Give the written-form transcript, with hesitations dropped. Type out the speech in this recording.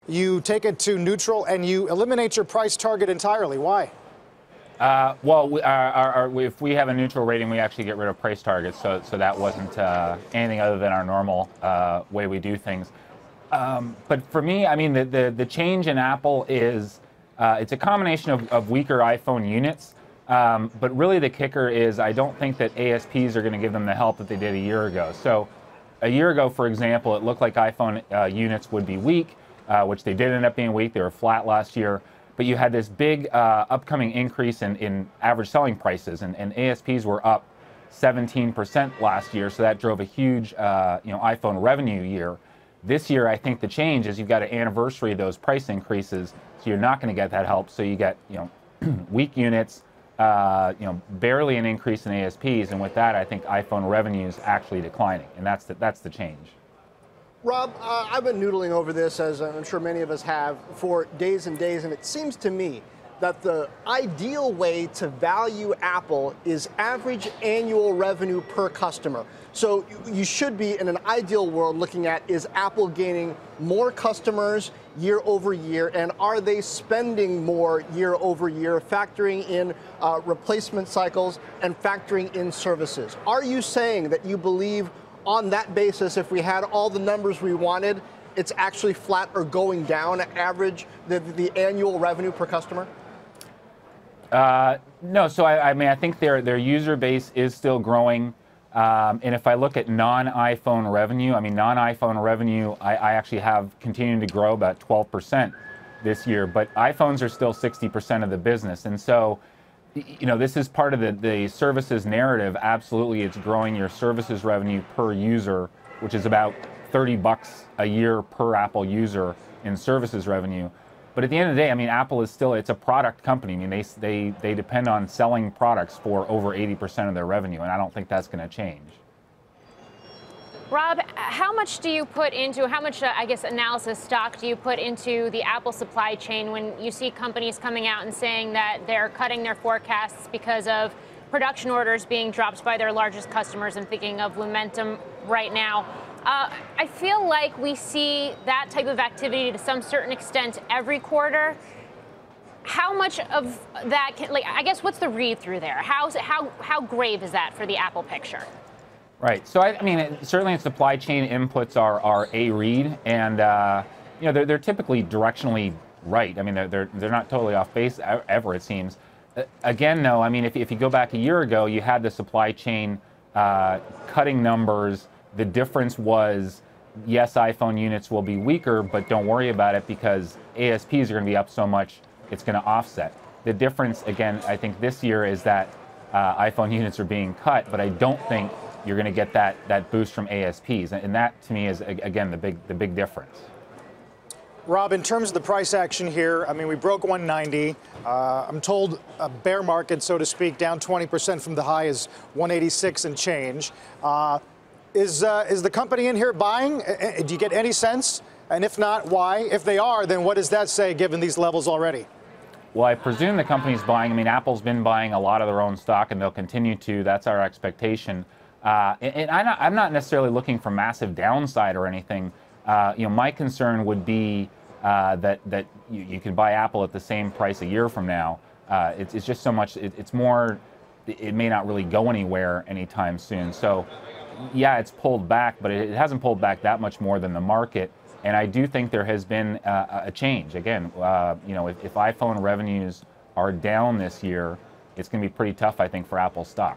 you take it to neutral and you eliminate your price target entirely. Why? If we have a neutral rating, we actually get rid of price targets, so that wasn't anything other than our normal way we do things. But for me, I mean, the change in Apple is it's a combination of weaker iPhone units, but really the kicker is I don't think that ASPs are going to give them the help that they did a year ago. So a year ago, for example, it looked like iPhone units would be weak, which they did end up being weak. They were flat last year. But you had this big upcoming increase in average selling prices, and ASPs were up 17% last year, so that drove a huge iPhone revenue year. This year, I think the change is you've got an anniversary of those price increases, so you're not going to get that help. So you get weak units, barely an increase in ASPs, and with that, I think iPhone revenues actually declining, and that's the change. Rob, I've been noodling over this, as I'm sure many of us have, for days and days, and it seems to me that the ideal way to value Apple is average annual revenue per customer. So you should be, in an ideal world, looking at, is Apple gaining more customers year over year, and are they spending more year over year, factoring in replacement cycles and factoring in services? Are you saying that you believe on that basis, if we had all the numbers we wanted, it's actually flat or going down average, the annual revenue per customer? No, so I mean, I think their user base is still growing. And if I look at non-iPhone revenue, I mean, non-iPhone revenue, I actually have continued to grow about 12% this year, but iPhones are still 60% of the business. And so, this is part of the services narrative. Absolutely, it's growing your services revenue per user, which is about $30 a year per Apple user in services revenue. But at the end of the day, I mean, Apple is still, it's a product company. I mean, they depend on selling products for over 80% of their revenue, and I don't think that's going to change. Rob, how much do you put into, how much, I guess, analysis stock do you put into the Apple supply chain when you see companies coming out and saying that they're cutting their forecasts because of production orders being dropped by their largest customers? I'm thinking of Lumentum right now. I feel like we see that type of activity to some certain extent every quarter. How much of that can, I guess, what's the read-through there? How grave is that for the Apple picture? Right. So I mean, certainly supply chain inputs are a read, and they're typically directionally right. I mean, they're not totally off base ever, it seems. Again, though, I mean, if you go back a year ago, you had the supply chain cutting numbers. The difference was, yes, iPhone units will be weaker, but don't worry about it because ASPs are going to be up so much, it's going to offset. The difference, again, I think this year is that iPhone units are being cut, but I don't think you're going to get that boost from ASPs, and that to me is again the big difference. Rob, in terms of the price action here, I mean, we broke 190. I'm told a bear market, so to speak, down 20% from the high is 186 and change. Is the company in here buying? Do you get any sense? And if not, why? If they are, then what does that say given these levels already? Well, I presume the company's buying. I mean, Apple's been buying a lot of their own stock, and they'll continue to. That's our expectation. And I'm not necessarily looking for massive downside or anything. My concern would be that you can buy Apple at the same price a year from now. It's just so much. It's more. It may not really go anywhere anytime soon. So, yeah, it's pulled back, but it hasn't pulled back that much more than the market. And I do think there has been a change. Again, if iPhone revenues are down this year, it's going to be pretty tough, I think, for Apple stock.